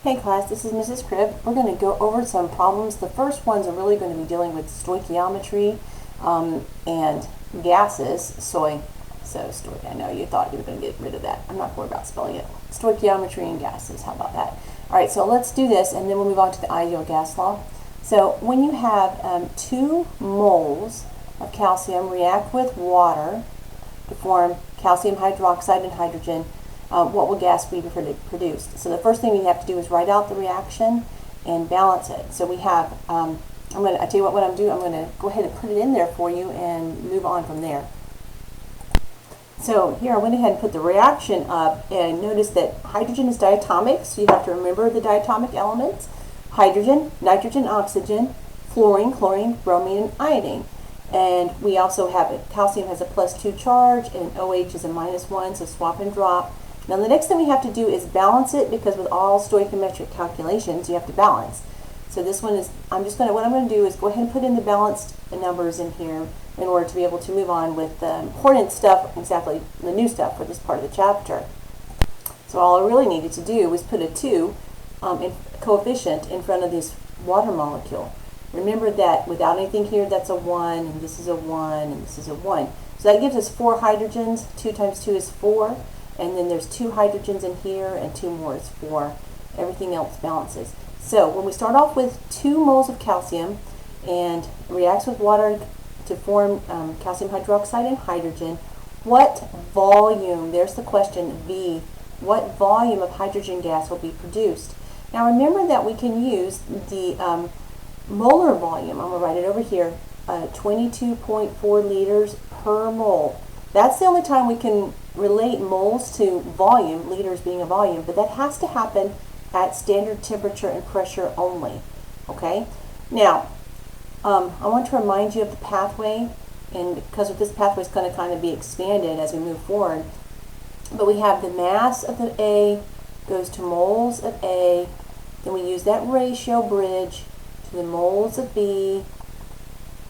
Hey class, this is Mrs. Cribb. We're going to go over some problems. The first ones are really going to be dealing with stoichiometry and gases. I know you thought you were going to get rid of that. I'm not worried about spelling it. Stoichiometry and gases, how about that? Alright, so let's do this and then we'll move on to the ideal gas law. So when you have 2 moles of calcium react with water to form calcium hydroxide and hydrogen, what will gas be produced? So the first thing we have to do is write out the reaction and balance it. So we have, I tell you what I'm doing, I'm going to go ahead and put it in there for you and move on from there. So here I went ahead and put the reaction up, and notice that hydrogen is diatomic, so you have to remember the diatomic elements: hydrogen, nitrogen, oxygen, fluorine, chlorine, bromine, and iodine. And we also have calcium has a +2 charge and OH is a -1, so swap and drop. Now the next thing we have to do is balance it, because with all stoichiometric calculations you have to balance. So this one is, what I'm going to do is go ahead and put in the balanced numbers in here in order to be able to move on with the important stuff, exactly the new stuff for this part of the chapter. So all I really needed to do was put a 2 coefficient in front of this water molecule. Remember that without anything here, that's a 1, and this is a 1, and this is a 1. So that gives us 4 hydrogens. 2 times 2 is 4. And then there's 2 hydrogens in here, and 2 more is 4. Everything else balances. So when we start off with 2 moles of calcium and reacts with water to form calcium hydroxide and hydrogen, what volume, there's the question, V, what volume of hydrogen gas will be produced? Now remember that we can use the molar volume. I'm going to write it over here, 22.4 liters per mole. That's the only time we can relate moles to volume, liters being a volume, but that has to happen at standard temperature and pressure only. Okay? Now, I want to remind you of the pathway, and because this pathway is going to kind of be expanded as we move forward. But we have the mass of the A goes to moles of A, then we use that ratio bridge to the moles of B,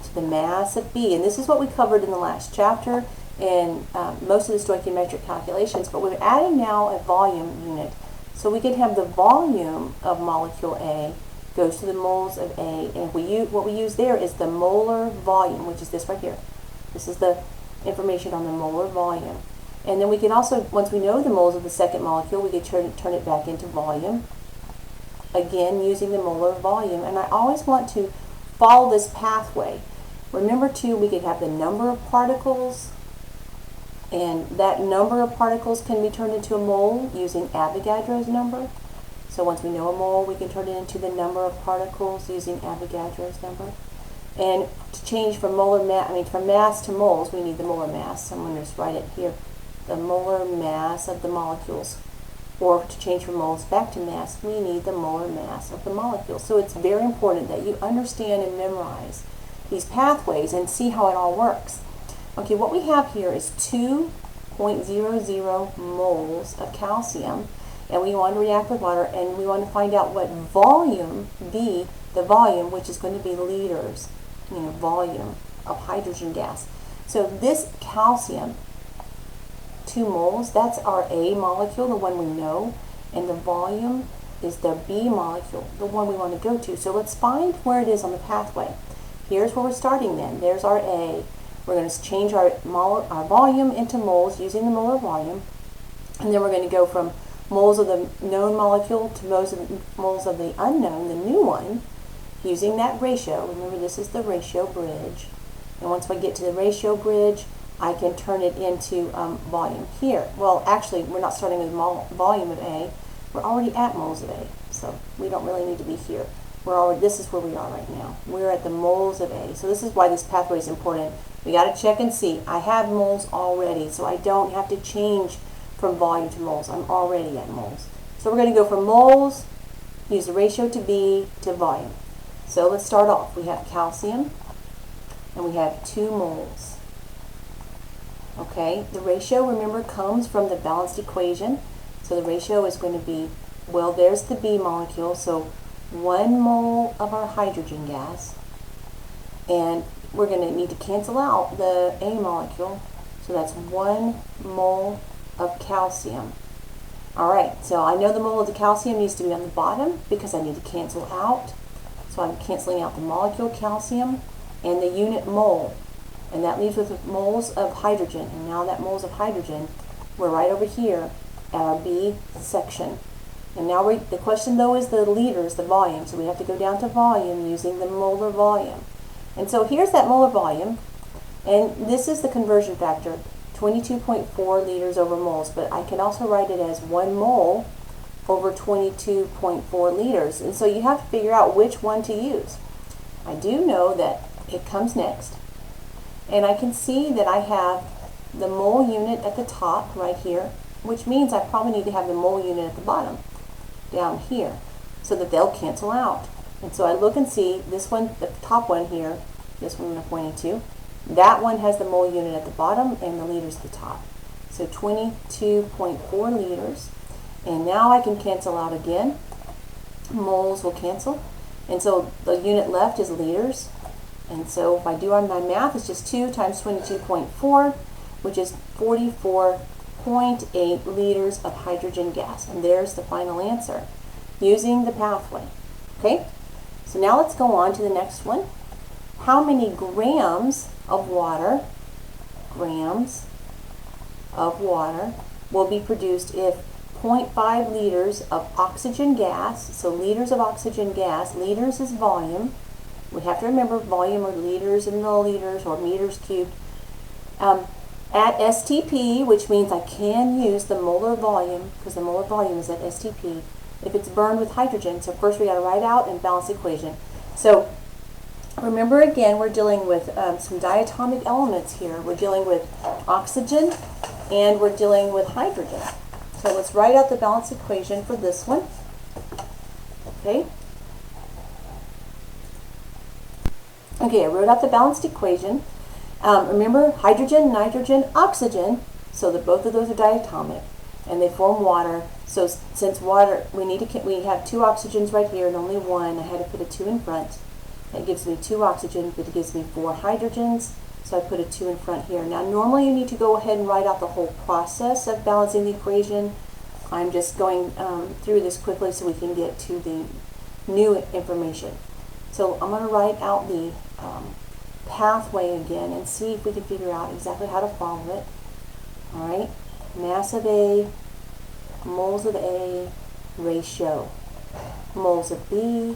to the mass of B. And this is what we covered in the last chapter and most of the stoichiometric calculations, but we're adding now a volume unit. So we can have the volume of molecule A goes to the moles of A, and what we use there is the molar volume, which is this right here. This is the information on the molar volume. And then we can also, once we know the moles of the second molecule, we can turn it back into volume, again using the molar volume. And I always want to follow this pathway. Remember too, we could have the number of particles, and that number of particles can be turned into a mole using Avogadro's number. So once we know a mole, we can turn it into the number of particles using Avogadro's number. And to change from from mass to moles, we need the molar mass. I'm going to just write it here, the molar mass of the molecules. Or to change from moles back to mass, we need the molar mass of the molecule. So it's very important that you understand and memorize these pathways and see how it all works. Okay, what we have here is 2.00 moles of calcium, and we want to react with water, and we want to find out what volume, V, the volume, which is going to be liters, volume of hydrogen gas. So this calcium, 2 moles, that's our A molecule, the one we know, and the volume is the B molecule, the one we want to go to. So let's find where it is on the pathway. Here's where we're starting then. There's our A. We're going to change our volume into moles using the molar volume, and then we're going to go from moles of the known molecule to moles of the unknown, the new one, using that ratio. Remember, this is the ratio bridge. And once we get to the ratio bridge, I can turn it into volume here. Well, actually, we're not starting with volume of A. We're already at moles of A, so we don't really need to be here. This is where we are right now. We're at the moles of A. So this is why this pathway is important. We got to check and see. I have moles already, so I don't have to change from volume to moles. I'm already at moles. So we're going to go from moles, use the ratio to B, to volume. So let's start off. We have calcium, and we have 2 moles. Okay, the ratio, remember, comes from the balanced equation. So the ratio is going to be, well, there's the B molecule, so 1 mole of our hydrogen gas, and we're going to need to cancel out the A molecule, so that's 1 mole of calcium. All right, so I know the mole of the calcium needs to be on the bottom because I need to cancel out. So I'm canceling out the molecule calcium and the unit mole. And that leaves with moles of hydrogen. And now that moles of hydrogen, we're right over here at our B section. And now the question though is the liters, the volume. So we have to go down to volume using the molar volume. And so here's that molar volume. And this is the conversion factor, 22.4 liters over moles. But I can also write it as 1 mole over 22.4 liters. And so you have to figure out which one to use. I do know that it comes next. And I can see that I have the mole unit at the top right here, which means I probably need to have the mole unit at the bottom down here so that they'll cancel out. And so I look and see this one, the top one here, this one I'm pointing to, that one has the mole unit at the bottom and the liters at the top. So 22.4 liters. And now I can cancel out again. Moles will cancel. And so the unit left is liters. And so if I do on my math, it's just 2 times 22.4, which is 44.8 liters of hydrogen gas. And there's the final answer using the pathway. Okay? So now let's go on to the next one. How many grams of water will be produced if 0.5 liters of oxygen gas, so liters of oxygen gas, liters is volume. We have to remember volume or liters and milliliters or meters cubed. At STP, which means I can use the molar volume, because the molar volume is at STP, if it's burned with hydrogen. So first we got to write out and balance the equation. So remember again, we're dealing with some diatomic elements here. We're dealing with oxygen and we're dealing with hydrogen. So let's write out the balance equation for this one. Okay. Okay, I wrote out the balanced equation. Remember, hydrogen, nitrogen, oxygen, so that both of those are diatomic, and they form water. So since water, we have 2 oxygens right here and only 1. I had to put a 2 in front. That gives me 2 oxygens, but it gives me 4 hydrogens. So I put a 2 in front here. Now normally you need to go ahead and write out the whole process of balancing the equation. I'm just going through this quickly so we can get to the new information. So I'm going to write out the pathway again and see if we can figure out exactly how to follow it. All right, mass of A, moles of A, ratio. Moles of B,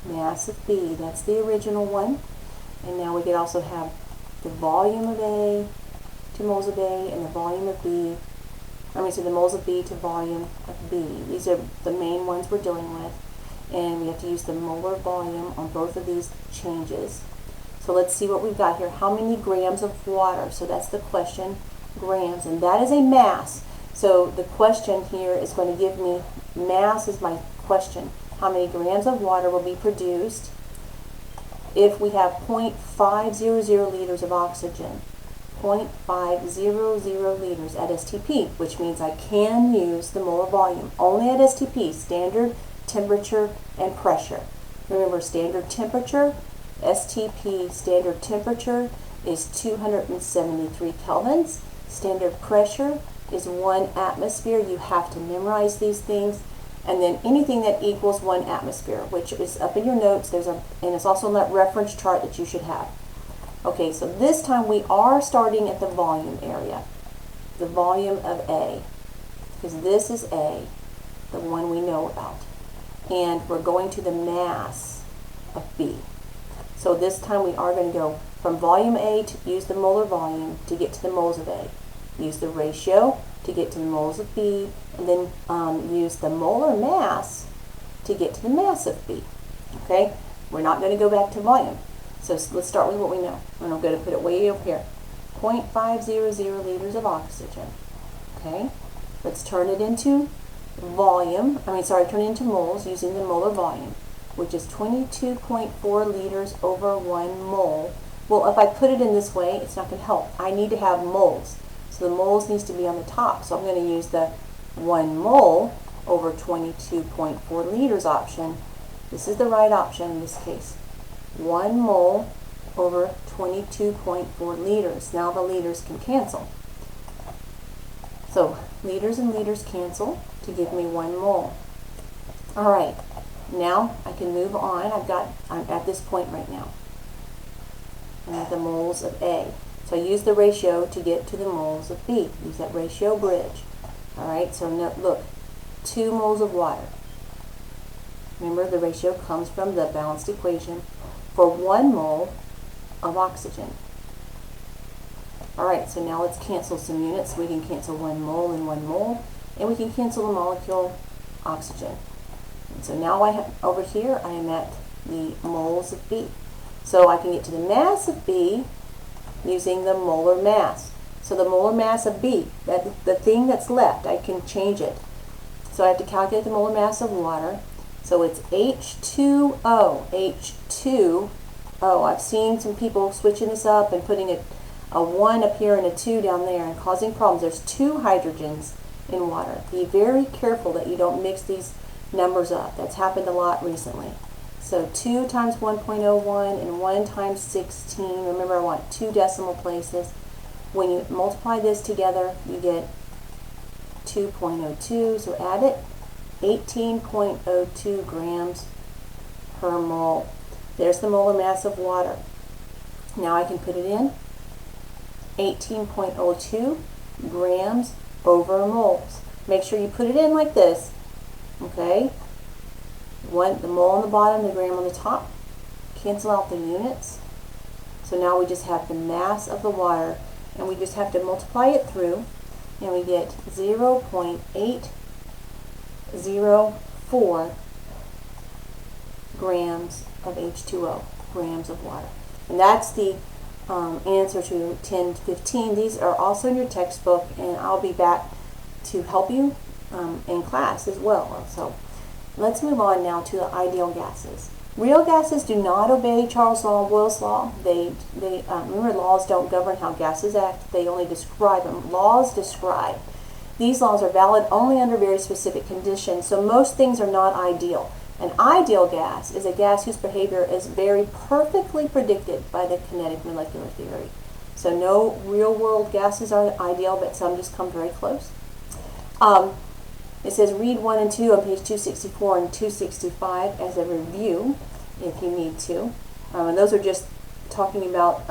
mass of B, that's the original one. And now we could also have the volume of A to moles of A and the volume of B. So the moles of B to volume of B. These are the main ones we're dealing with. And we have to use the molar volume on both of these changes. So let's see what we've got here. How many grams of water? So that's the question, grams. And that is a mass. So the question here is going to give me, mass is my question. How many grams of water will be produced if we have 0.500 liters of oxygen? 0.500 liters at STP, which means I can use the molar volume. Only at STP, standard temperature and pressure. Remember, standard temperature, STP standard temperature is 273 kelvins. Standard pressure is 1 atmosphere. You have to memorize these things. And then anything that equals 1 atmosphere, which is up in your notes, and it's also in that reference chart that you should have. Okay, so this time we are starting at the volume area, the volume of A, because this is A, the one we know about. And we're going to the mass of B. So this time we are going to go from volume A to use the molar volume to get to the moles of A. Use the ratio to get to the moles of B, and then use the molar mass to get to the mass of B. Okay? We're not going to go back to volume. So let's start with what we know. And I'm going to put it way over here. 0.500 liters of oxygen. Okay? Let's turn it into turn it into moles using the molar volume, which is 22.4 liters over 1 mole. Well, if I put it in this way, it's not going to help. I need to have moles. So the moles needs to be on the top. So I'm going to use the 1 mole over 22.4 liters option. This is the right option in this case. 1 mole over 22.4 liters. Now the liters can cancel. So liters and liters cancel to give me 1 mole. All right, now I can move on. I'm at this point right now. I'm at the moles of A. So I use the ratio to get to the moles of B. Use that ratio bridge. All right, so now, look, 2 moles of water. Remember, the ratio comes from the balanced equation for 1 mole of oxygen. All right, so now let's cancel some units. We can cancel 1 mole and 1 mole, and we can cancel the molecule oxygen. And so now over here, I am at the moles of B. So I can get to the mass of B using the molar mass. So the molar mass of B, the thing that's left, I can change it. So I have to calculate the molar mass of water. So it's H2O. H2O. I've seen some people switching this up and putting a 1 up here and a 2 down there and causing problems. There's 2 hydrogens in water. Be very careful that you don't mix these numbers up. That's happened a lot recently. So 2 times 1.01 and 1 times 16. Remember, I want 2 decimal places. When you multiply this together, you get 2.02. So add it. 18.02 grams per mole. There's the molar mass of water. Now I can put it in. 18.02 grams over moles. Make sure you put it in like this. Okay? The mole on the bottom, the gram on the top. Cancel out the units. So now we just have the mass of the water, and we just have to multiply it through, and we get 0.804 grams of H2O, grams of water. And that's the answer to 10-15. These are also in your textbook, and I'll be back to help you in class as well. So let's move on now to the ideal gases. Real gases do not obey Charles' law, Boyle's law. Remember, laws don't govern how gases act. They only describe them. Laws describe. These laws are valid only under very specific conditions, so most things are not ideal. An ideal gas is a gas whose behavior is very perfectly predicted by the kinetic molecular theory. So no real-world gases are ideal, but some just come very close. It says read 1 and 2 on page 264 and 265 as a review, if you need to. And those are just talking about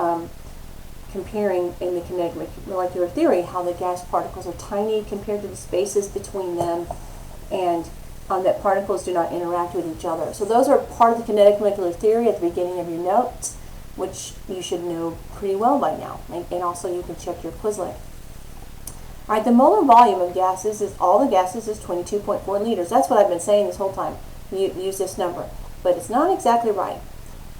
comparing in the kinetic molecular theory how the gas particles are tiny compared to the spaces between them, and that particles do not interact with each other. So those are part of the kinetic molecular theory at the beginning of your notes, which you should know pretty well by now. And also you can check your Quizlet. All right, the molar volume of gases is, all the gases is 22.4 liters. That's what I've been saying this whole time. You use this number, but it's not exactly right.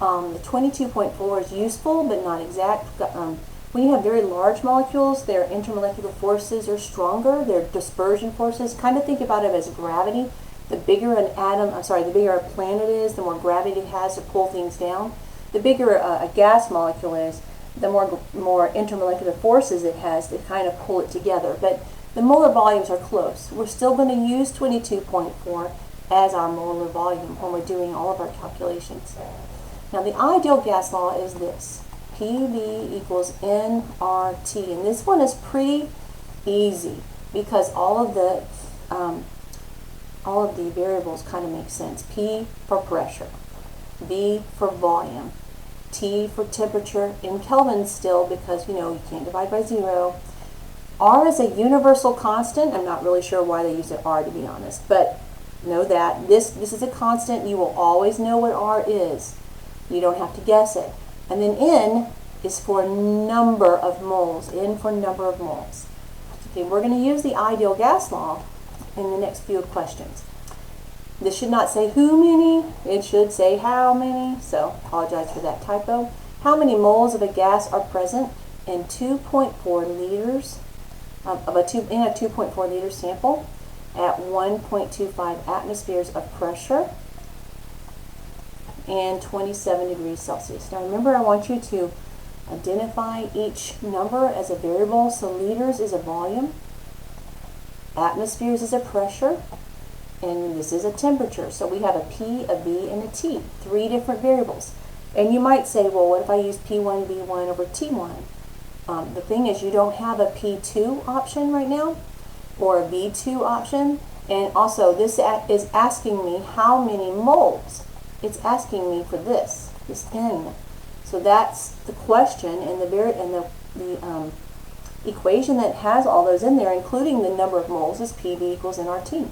The 22.4 is useful, but not exact. When you have very large molecules, their intermolecular forces are stronger. Their dispersion forces, kind of think about it as gravity. The bigger the bigger a planet is, the more gravity it has to pull things down. The bigger a gas molecule is, the more intermolecular forces it has to kind of pull it together. But the molar volumes are close. We're still going to use 22.4 as our molar volume when we're doing all of our calculations. Now the ideal gas law is this. PV equals nRT. And this one is pretty easy because all of the variables kind of make sense. P for pressure, V for volume, T for temperature, in Kelvin still because you can't divide by 0. R is a universal constant. I'm not really sure why they use it R, to be honest, but know that this is a constant. You will always know what R is. You don't have to guess it. And then N is for number of moles. N for number of moles. Okay, we're going to use the ideal gas law in the next few questions. This should not say who many, it should say how many, so apologize for that typo. How many moles of a gas are present in 2.4 liters in a 2.4 liter sample at 1.25 atmospheres of pressure and 27 degrees Celsius. Now remember, I want you to identify each number as a variable. So liters is a volume, atmospheres is a pressure, and this is a temperature. So we have a P, a V, and a T, 3 different variables. And you might say, well, what if I use P1, V1 over T1? The thing is, you don't have a P2 option right now. or a B2 option. And also this is asking me how many moles. It's asking me for this N. So that's the question, and the equation that has all those in there, including the number of moles, is PV equals nRT.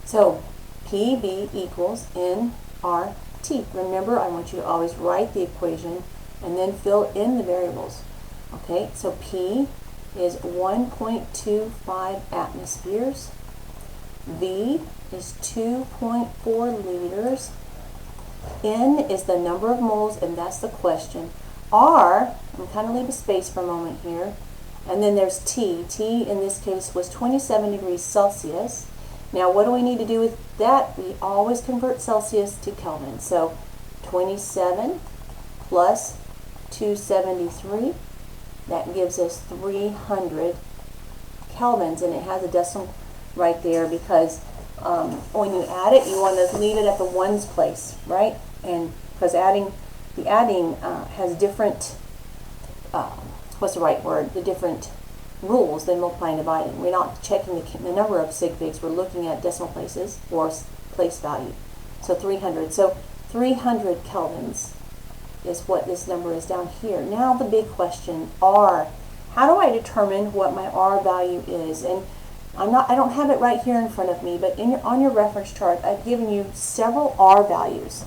So PV equals nRT. Remember, I want you to always write the equation and then fill in the variables. Okay, so P is 1.25 atmospheres. V is 2.4 liters. N is the number of moles, and that's the question. R, I'm kind of leave a space for a moment here. And then there's T. T in this case was 27 degrees Celsius. Now what do we need to do with that? We always convert Celsius to Kelvin. So 27 plus 273, that gives us 300 kelvins, and it has a decimal right there because when you add it, you want to leave it at the ones place, right? And because the adding has different, what's the right word? The different rules than multiplying and dividing. We're not checking the number of sig figs. We're looking at decimal places or place value. So 300. So 300 kelvins is what this number is down here. Now the big question, R. How do I determine what my R value is? And I don't have it right here in front of me, but on your reference chart, I've given you several R values,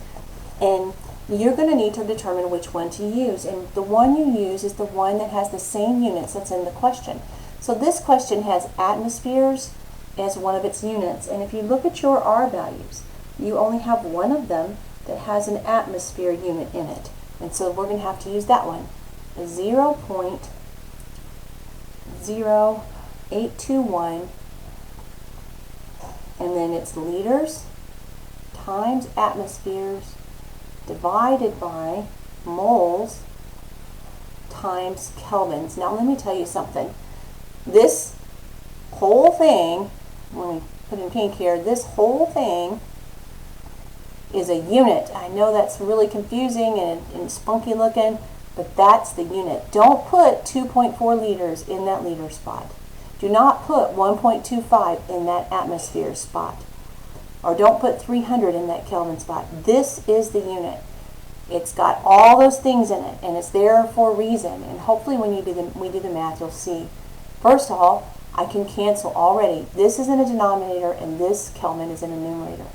and you're going to need to determine which one to use. And the one you use is the one that has the same units that's in the question. So this question has atmospheres as one of its units, and if you look at your R values, you only have one of them that has an atmosphere unit in it. And so we're going to have to use that one, 0.0821, and then it's liters times atmospheres divided by moles times kelvins. Now let me tell you something. This whole thing, when we put in pink here, this whole thing is a unit. I know that's really confusing and spunky looking, but that's the unit. Don't put 2.4 liters in that liter spot. Do not put 1.25 in that atmosphere spot. Or don't put 300 in that Kelvin spot. This is the unit. It's got all those things in it, and it's there for a reason. And hopefully when we do the math, you'll see. First of all, I can cancel already. This is in a denominator, and this Kelvin is in a numerator.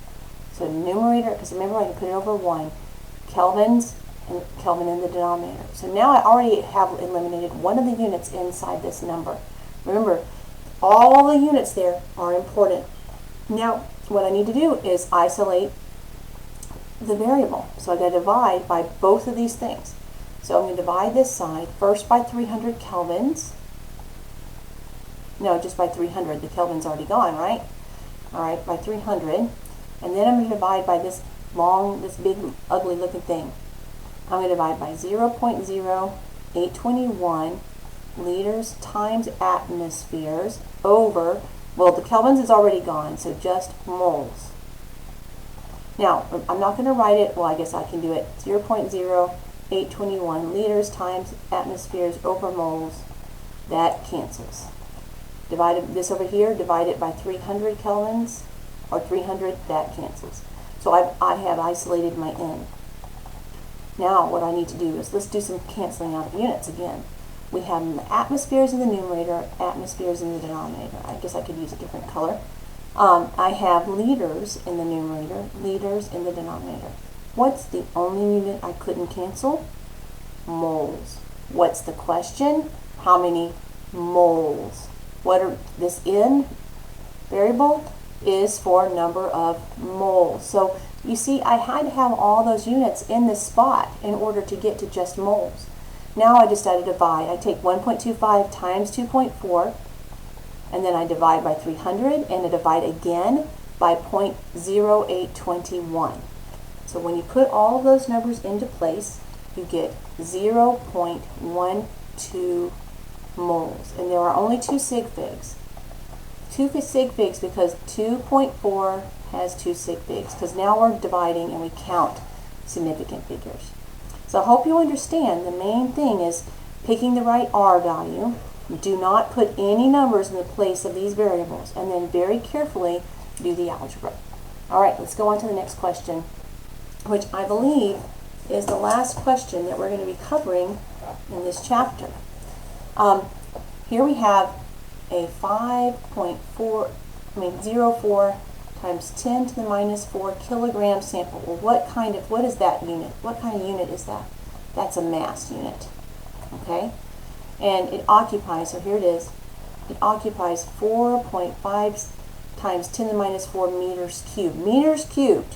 So numerator, because remember I can put it over 1. Kelvins and Kelvin in the denominator. So now I already have eliminated one of the units inside this number. Remember, all the units there are important. Now, what I need to do is isolate the variable. So I got to divide by both of these things. So I'm going to divide this side first by 300 kelvins. No, just by 300. The Kelvin's already gone, right? All right, by 300. And then I'm going to divide by this big, ugly looking thing. I'm going to divide by 0.0821 liters times atmospheres over, well, the kelvins is already gone, so just moles. Now, I'm not going to write it, well, I guess I can do it, 0.0821 liters times atmospheres over moles. That cancels. Divided this over here, divide it by 300 kelvins, or 300, that cancels. So I have isolated my N. Now what I need to do is, let's do some canceling out of units again. We have atmospheres in the numerator, atmospheres in the denominator. I guess I could use a different color. I have liters in the numerator, liters in the denominator. What's the only unit I couldn't cancel? Moles. What's the question? How many moles? This N variable is for number of moles. So you see, I had to have all those units in this spot in order to get to just moles. Now I decided to divide. I take 1.25 times 2.4, and then I divide by 300, and I divide again by 0.0821. So when you put all of those numbers into place, you get 0.12 moles. And there are only 2 sig figs. 2 sig figs because 2.4 has 2 sig figs, because now we're dividing and we count significant figures. So I hope you understand the main thing is picking the right R value Do not put any numbers in the place of these variables, and then very carefully do the algebra. All right, let's go on to the next question, which I believe is the last question that we're going to be covering in this chapter. Here we have a 04 times 10 to the minus 4 kilogram sample. Well, what is that unit? What kind of unit is that? That's a mass unit, okay? And it occupies, so here it is, it occupies 4.5 times 10 to the minus 4 meters cubed. Meters cubed.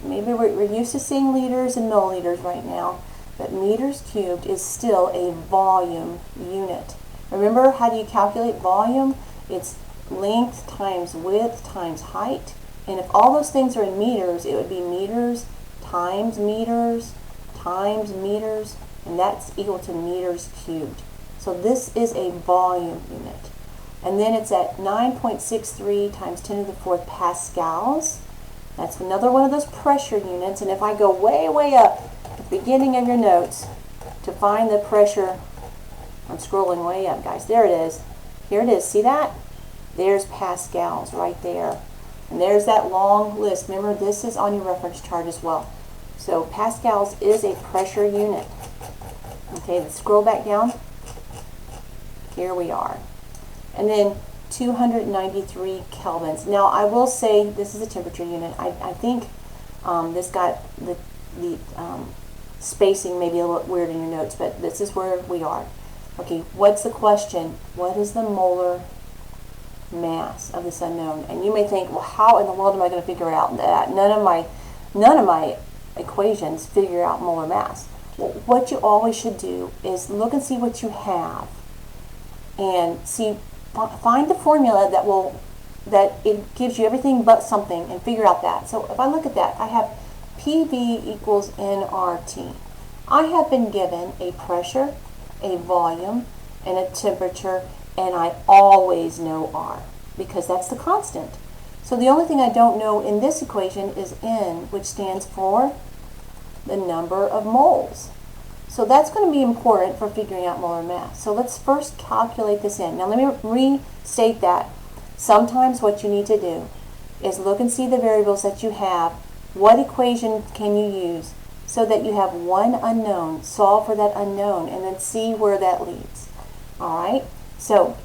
Maybe we're used to seeing liters and milliliters right now, but meters cubed is still a volume unit. Remember, how do you calculate volume? It's length times width times height. And if all those things are in meters, it would be meters times meters times meters, and that's equal to meters cubed. So this is a volume unit. And then it's at 9.63 times 10 to the 4th pascals. That's another one of those pressure units. And if I go way, way up at the beginning of your notes to find the pressure, I'm scrolling way up, guys. There it is. Here it is. See that? There's pascals right there. And there's that long list. Remember, this is on your reference chart as well. So pascals is a pressure unit. Okay, let's scroll back down. Here we are. And then 293 kelvins. Now, I will say this is a temperature unit. I think this got the spacing maybe a little weird in your notes, but this is where we are. Okay, what's the question? What is the molar mass of this unknown? And you may think, well, how in the world am I going to figure out that? None of my equations figure out molar mass. Well, what you always should do is look and see what you have, and find the formula that it gives you everything but something, and figure out that. So if I look at that, I have PV equals nRT. I have been given a pressure, a volume, and a temperature, and I always know R because that's the constant. So the only thing I don't know in this equation is N, which stands for the number of moles. So that's going to be important for figuring out molar mass. So let's first calculate this in. Now let me restate that. Sometimes what you need to do is look and see the variables that you have. What equation can you use so that you have one unknown, solve for that unknown, and then see where that leads. All right? So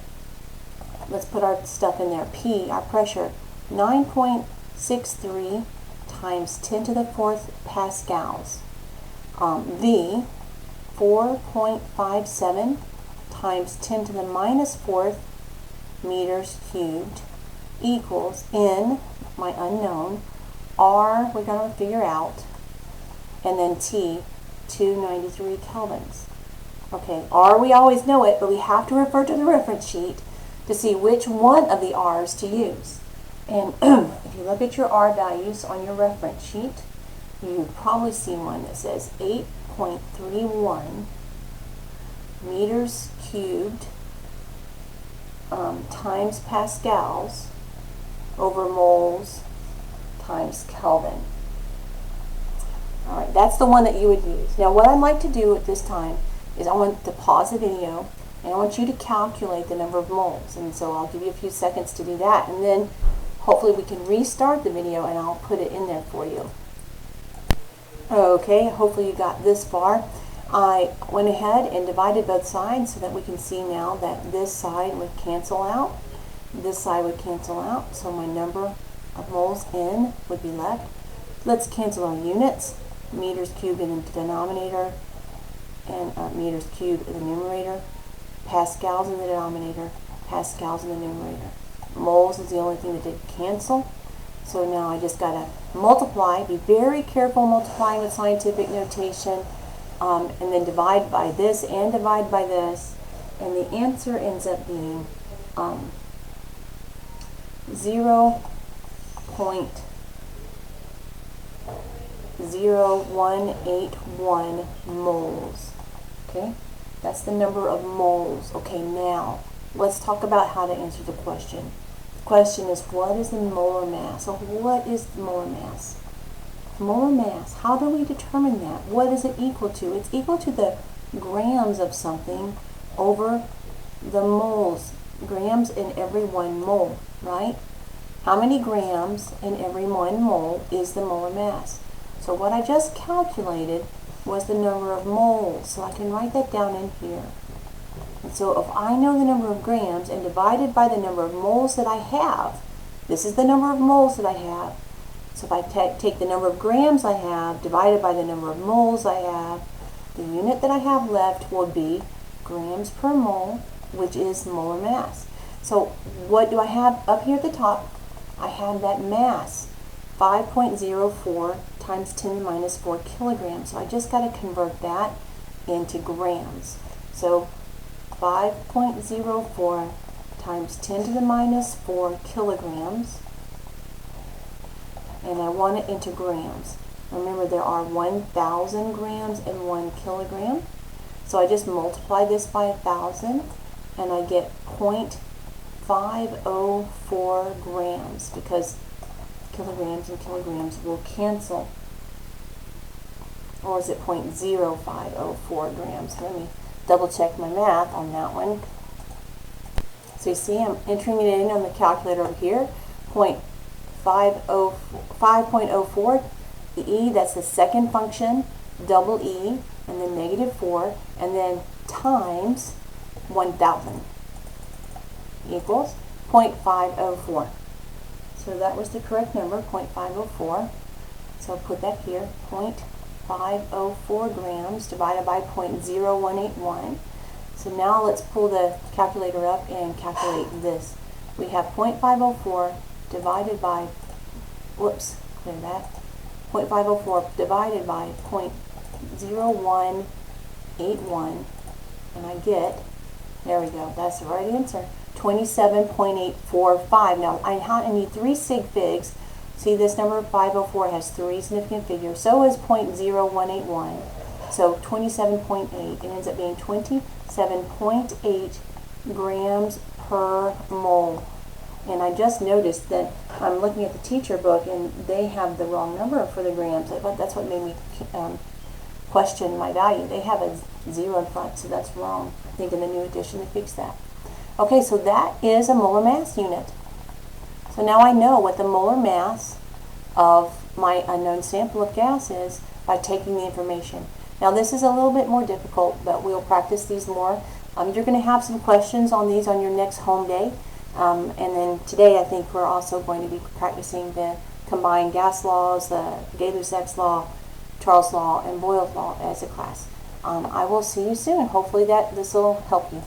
let's put our stuff in there. P, our pressure, 9.63 times 10 to the 4th pascals. V, 4.57 times 10 to the minus 4th meters cubed equals N, my unknown, R, we're going to figure out, and then T, 293 kelvins. Okay, R, we always know it, but we have to refer to the reference sheet to see which one of the R's to use. And if you look at your R values on your reference sheet, you probably see one that says 8.31 meters cubed times pascals over moles times Kelvin. All right, that's the one that you would use. Now, what I'd like to do at this time is I want to pause the video, and I want you to calculate the number of moles. And so I'll give you a few seconds to do that, and then hopefully we can restart the video and I'll put it in there for you. Okay, hopefully you got this far. I went ahead and divided both sides so that we can see now that this side would cancel out, this side would cancel out, so my number of moles N would be left. Let's cancel our units, meters cubed in the denominator and meters cubed in the numerator, pascals in the denominator, pascals in the numerator. Moles is the only thing that didn't cancel. So now I just got to multiply, be very careful multiplying with scientific notation, and then divide by this and divide by this, and the answer ends up being 0.0181 moles. Okay, that's the number of moles. Okay, now let's talk about how to answer the question. The question is, what is the molar mass? So what is the molar mass? Molar mass, how do we determine that? What is it equal to? It's equal to the grams of something over the moles, grams in every 1 mole, right? How many grams in every 1 mole is the molar mass? So what I just calculated was the number of moles, so I can write that down in here. And so if I know the number of grams and divided by the number of moles that I have, this is the number of moles that I have. So if I take the number of grams I have divided by the number of moles I have, the unit that I have left will be grams per mole, which is molar mass. So what do I have up here at the top? I have that mass, 5.04 times 10 to the minus 4 kilograms. So I just got to convert that into grams. So 5.04 times 10 to the minus 4 kilograms, and I want it into grams. Remember, there are 1,000 grams in 1 kilogram. So I just multiply this by 1,000, and I get 0.504 grams, because kilograms and kilograms will cancel. Or is it 0.0504 grams? Let me double check my math on that one. So you see, I'm entering it in on the calculator over here. 5.04, the e, that's the second function, double e, and then -4, and then times 1,000 equals 0.504. So that was the correct number, 0.504. So I'll put that here, 0.504 grams divided by 0.0181. So now let's pull the calculator up and calculate this. We have 0.504 divided by, whoops, clear that, 0.504 divided by 0.0181, and I get, there we go, that's the right answer, 27.845. Now I need 3 sig figs. See, this number 504 has 3 significant figures, so is 0.0181. So 27.8, it ends up being 27.8 grams per mole. And I just noticed that I'm looking at the teacher book and they have the wrong number for the grams. That's what made me question my value. They have a 0 in front, so that's wrong. I think in the new edition they fixed that. Okay, so that is a molar mass unit. So now I know what the molar mass of my unknown sample of gas is by taking the information. Now this is a little bit more difficult, but we'll practice these more. You're going to have some questions on these on your next home day. And then today I think we're also going to be practicing the combined gas laws, the Gay-Lussac's law, Charles' law, and Boyle's law as a class. I will see you soon. Hopefully this will help you.